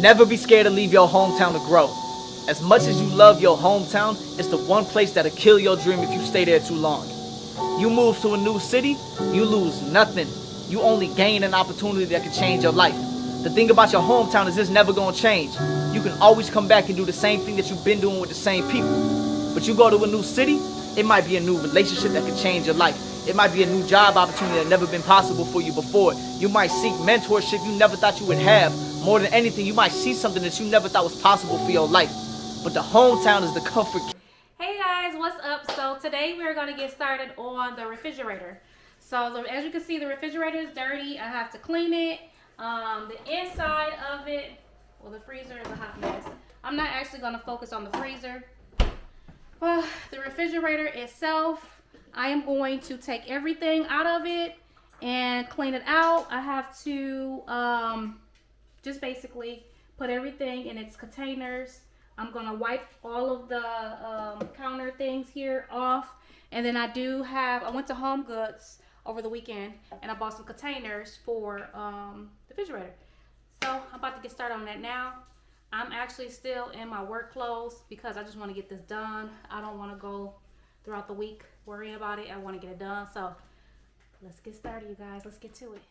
Never be scared to leave your hometown to grow. As much as you love your hometown, it's the one place that'll kill your dream if you stay there too long. You move to a new city, you lose nothing. You only gain an opportunity that can change your life. The thing about your hometown is it's never gonna change. You can always come back and do the same thing that you've been doing with the same people. But you go to a new city, it might be a new relationship that can change your life. It might be a new job opportunity that never been possible for you before. You might seek mentorship you never thought you would have. More than anything, you might see something that you never thought was possible for your life. But the hometown is the comfort. Hey guys, what's up? So today we're going to get started on the refrigerator. So as you can see, the refrigerator is dirty. I have to clean it. The inside of it, well, the freezer is a hot mess. I'm not actually going to focus on the freezer. The refrigerator itself, I am going to take everything out of it and clean it out. I have to just basically put everything in its containers. I'm going to wipe all of the counter things here off. And then I went to Home Goods over the weekend and I bought some containers for the refrigerator. So I'm about to get started on that now. I'm actually still in my work clothes because I just want to get this done. I don't want to go throughout the week worrying about it. I want to get it done. So let's get started, you guys. Let's get to it.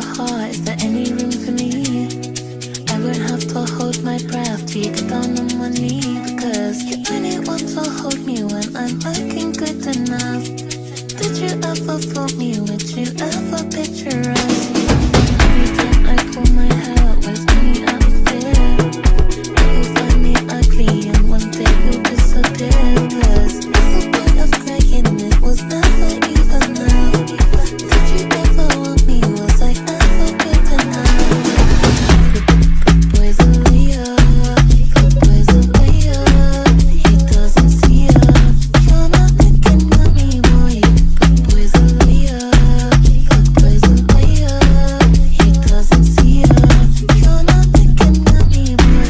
your heart, is there any room for me? I would have to hold my breath till you get down on one knee, because you only want to hold me when I'm looking good enough. Did you ever fool me? Would you ever picture us? Every time I pull my hair, was me out of fear. You find me ugly and one day you'll disappear, cause the point of crying, it was never even now. Did you ever want me? Was I ever good enough? Boys are Leo, boys are Leo. He doesn't see ya. You're not looking at me, boy. Boys are Leo, boys are Leo. He doesn't see ya. You're not looking at me, boy.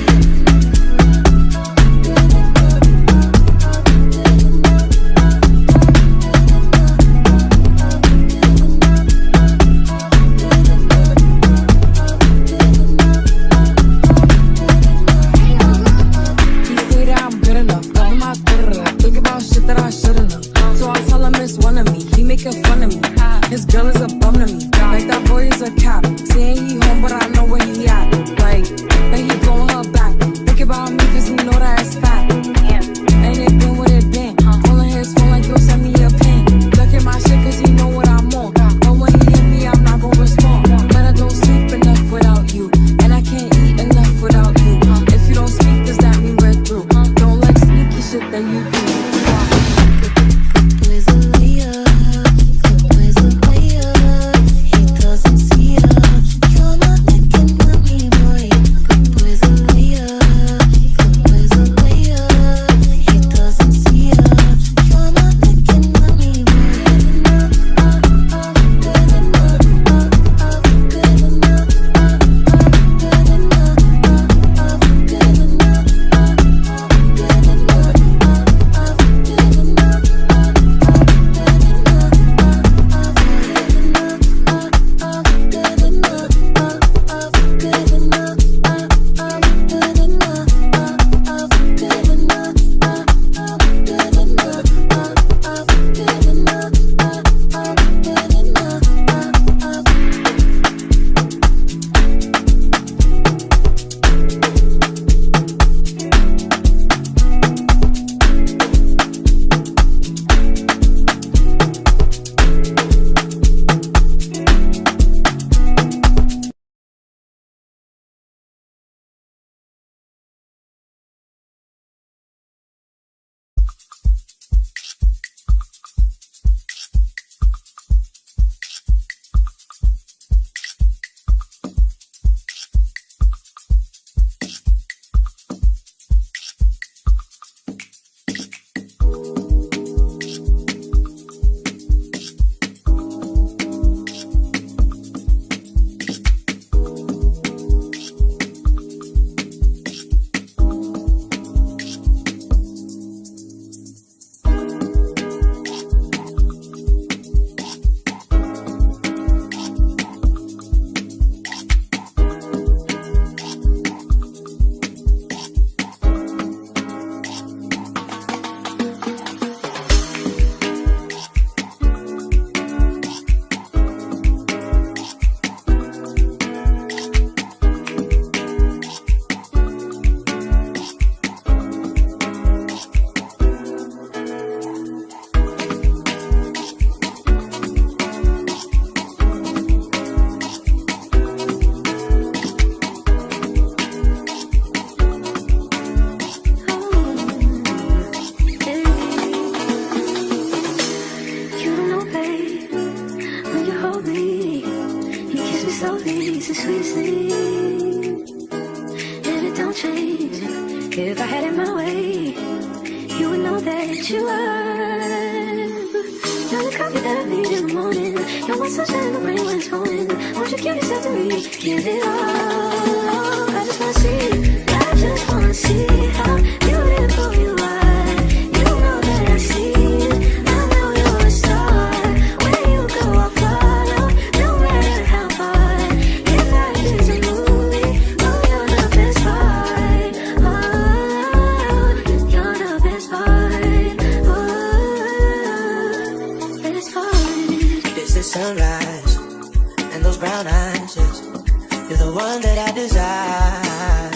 He say that I'm good enough, but I'm not good enough. Think about shit that I shouldn't have. So I tell him it's one of me. He making fun of me. His girl is a bum to me. Like that boy is a cap. Saying he home, but I know where he at. Like, but he blowing her back. Think about me, cause he know that it's fat. And it been what it been. Pulling his phone like, yo, send me a pin. Look at my shit, cause he know what I'm on. But when he hit me, I'm not gonna respond. But I don't sleep enough without you. And I can't eat enough without you. If you don't speak, does that mean we're through? Don't like sneaky shit that you do. Boys are Leo, boys are Leo. He doesn't see ya. You're not looking at me, boy. Boys are Leo, boys are Leo. He doesn't see ya. You're not looking at me, boy. If I had it my way, you would know that you are. You're the coffee that I need in the morning. You're my sunshine in the rain when it's pouring. Won't you give yourself to me? Give it all. I just wanna see. I just wanna see how beautiful you are. You know that I see it. I know you're a star. Where you go, I'll follow. No matter how far. If life is a movie, oh, you're the best part. Oh, you're the best part. Oh, best part. It's the sunrise and those brown eyes. You're the one that I desire.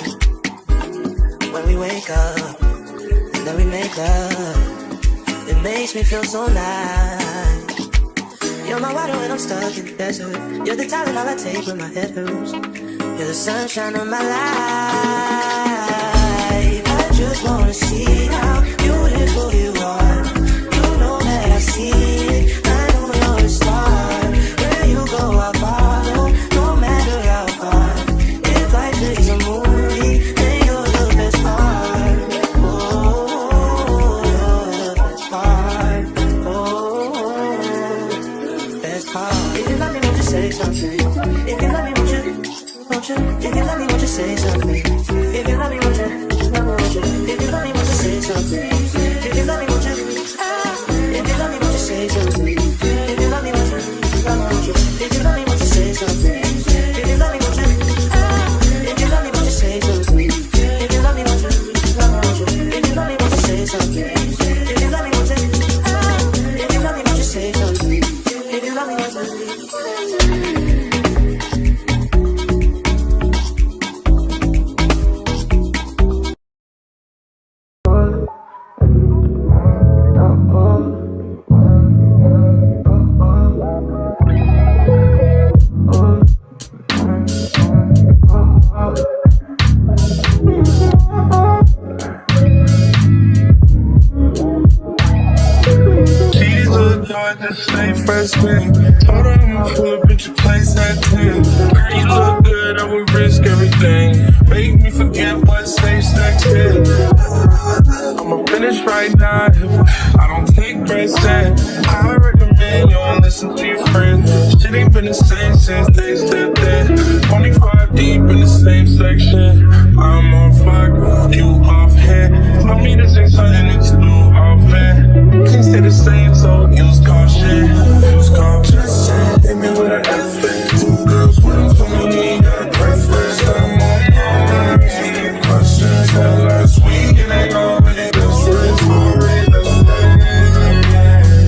When we wake up and then we make love, it makes me feel so nice. You're my water when I'm stuck in the desert. You're the Tylenol I take when my head hurts. You're the sunshine of my life. I just wanna see how beautiful you are. You know that I see it. I know you're a star. Where you go, I follow. No matter how far. If life is a movie, then you're the best part. Oh, you're the best part. Oh, best part. If you love me, won't you say something? If you love me, won't you? If you love me, won't you say something? If you love me, won't you? If you love me, won't you say something? If you love me, won't you? If you love me, won't you say something? If you love me, won't you? If you love me, won't you say something? If you love me, won't you? If you love me, won't you say something? If you love me, won't you? If you love me, won't you say something? If you love me, won't you? If you love me, won't you say something? If you love me, won't you? Stay freshman. Told her I'ma pull up at your place at 10. Girl, you look good, I would risk everything. Make me forget what safe sex is. I'ma finish right now if I don't take breaks. I recommend you don't listen to your friends. Shit ain't been the same since they stepped in. 25 deep in the same section. I'm on fire, you off hand. Tell me this ain't something that you do often. Can't stay the same, so use caution. Use caution. Hit me with an F. Two girls, one for me, ain't got a preference. I'm on asking questions. That last week, and ain't already best friends. Already best friends.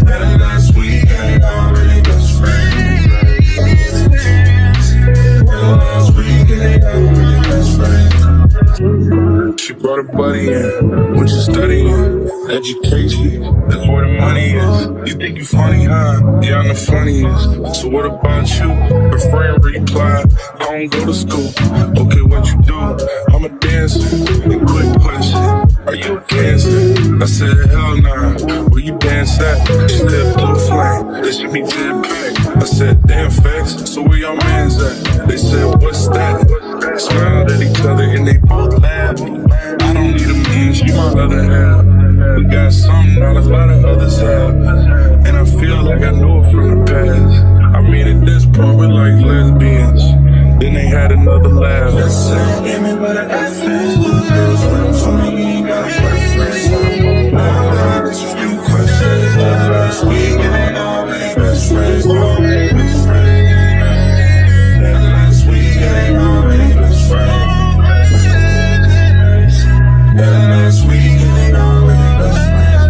That last week, ain't already best friends. That last week, ain't already best friends. She brought a buddy in, what you studying? Education, that's where the money is. You think you funny, huh? Yeah, I'm the funniest. So what about you? Her friend replied, I don't go to school. Okay, what you do? I'm a dancer. And quick question, are you a cancer? I said, hell nah, where you dance at? She said, blue flame, they should be jam packed. I said, damn facts, so where your mans at? They said, what's that? Smiled at each other and they both laughed. I don't need a man, she my other half. We got something not a lot of others have. And I feel like I know it from the past. I mean, at this point, we're like lesbians. Then they had another laugh. Let's say, give me by the F. Girls running for me, ain't got a preference. There's a few questions. Last week, and ain't already best friends. Already best friends. Last week, and ain't already best friends. Last week, and ain't already best friends.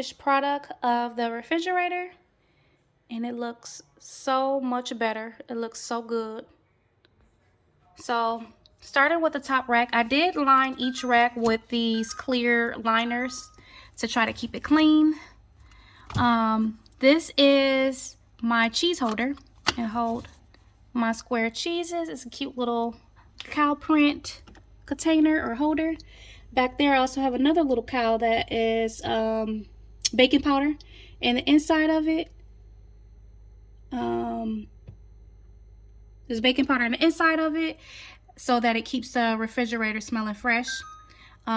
finished product of the refrigerator, and it looks so much better. It looks so good. So started with the top rack. I did line each rack with these clear liners to try to keep it clean. This is my cheese holder, and hold my square cheeses. It's a cute little cow print container or holder. Back there I also have another little cow that is baking powder, and the inside of it there's baking powder on the inside of it so that it keeps the refrigerator smelling fresh.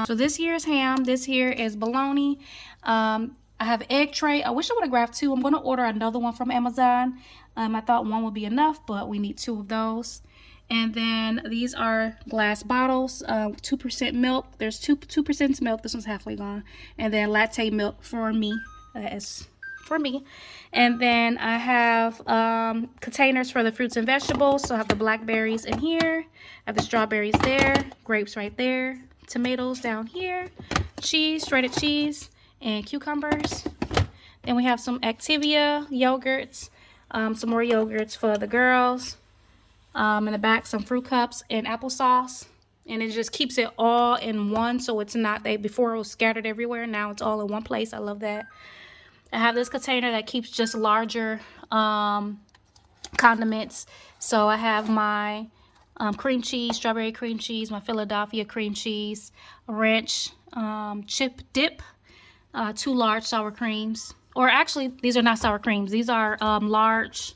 So this here is ham, this here is bologna. I have an egg tray. I wish I would have grabbed two. I'm going to order another one from Amazon. I thought one would be enough, but we need two of those. And then these are glass bottles, 2% milk. There's 2% milk. This one's halfway gone. And then latte milk for me. And then I have containers for the fruits and vegetables. So I have the blackberries in here. I have the strawberries there. Grapes right there. Tomatoes down here. Cheese, shredded cheese, and cucumbers. Then we have some Activia yogurts. Some more yogurts for the girls. In the back, some fruit cups and applesauce. And it just keeps it all in one, so it's not, before it was scattered everywhere. Now it's all in one place. I love that. I have this container that keeps just larger condiments. So I have my cream cheese, strawberry cream cheese, my Philadelphia cream cheese, ranch chip dip, 2 large sour creams. Or actually, these are not sour creams. These are large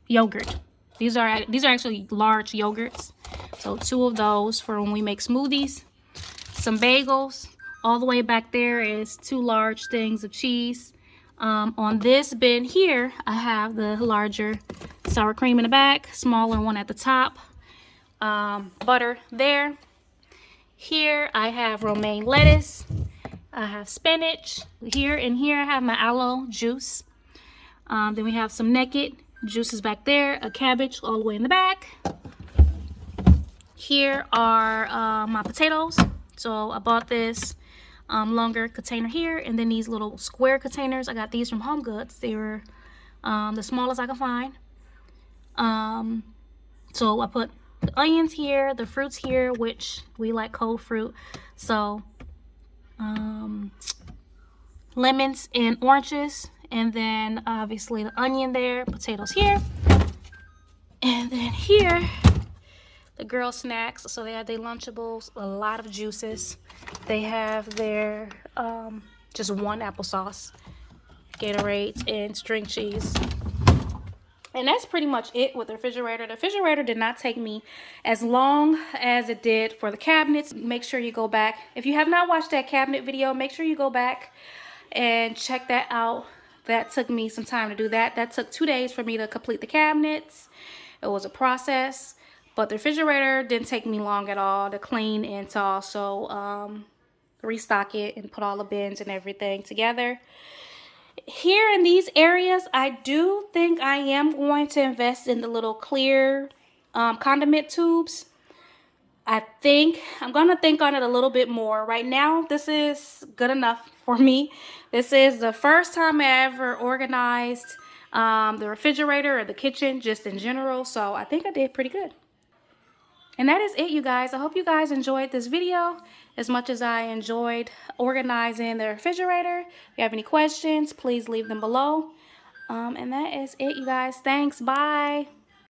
yogurt. These are actually large yogurts. So 2 of those for when we make smoothies. Some bagels. All the way back there is 2 large things of cheese. On this bin here, I have the larger sour cream in the back, smaller one at the top. Butter there. Here I have romaine lettuce. I have spinach. Here I have my aloe juice. Then we have some naked juices back there, a cabbage all the way in the back. Here are my potatoes. So I bought this longer container here, and then these little square containers. I got these from Home Goods. They were the smallest I could find. So I put the onions here, the fruits here, which we like cold fruit. So lemons and oranges, and then obviously the onion there, potatoes here, and then here the girl snacks. So they have their Lunchables, a lot of juices. They have their just 1 applesauce, Gatorade, and string cheese. And that's pretty much it with the refrigerator. The refrigerator did not take me as long as it did for the cabinets. Make sure you go back. If you have not watched that cabinet video, make sure you go back and check that out. That took me some time to do that. That took 2 days for me to complete the cabinets. It was a process. But the refrigerator didn't take me long at all to clean and to also restock it and put all the bins and everything together. Here in these areas, I do think I am going to invest in the little clear condiment tubes. I think I'm going to think on it a little bit more. Right now, this is good enough for me. This is the first time I ever organized the refrigerator or the kitchen just in general. So I think I did pretty good. And that is it, you guys. I hope you guys enjoyed this video as much as I enjoyed organizing the refrigerator. If you have any questions, please leave them below. And that is it, you guys. Thanks. Bye.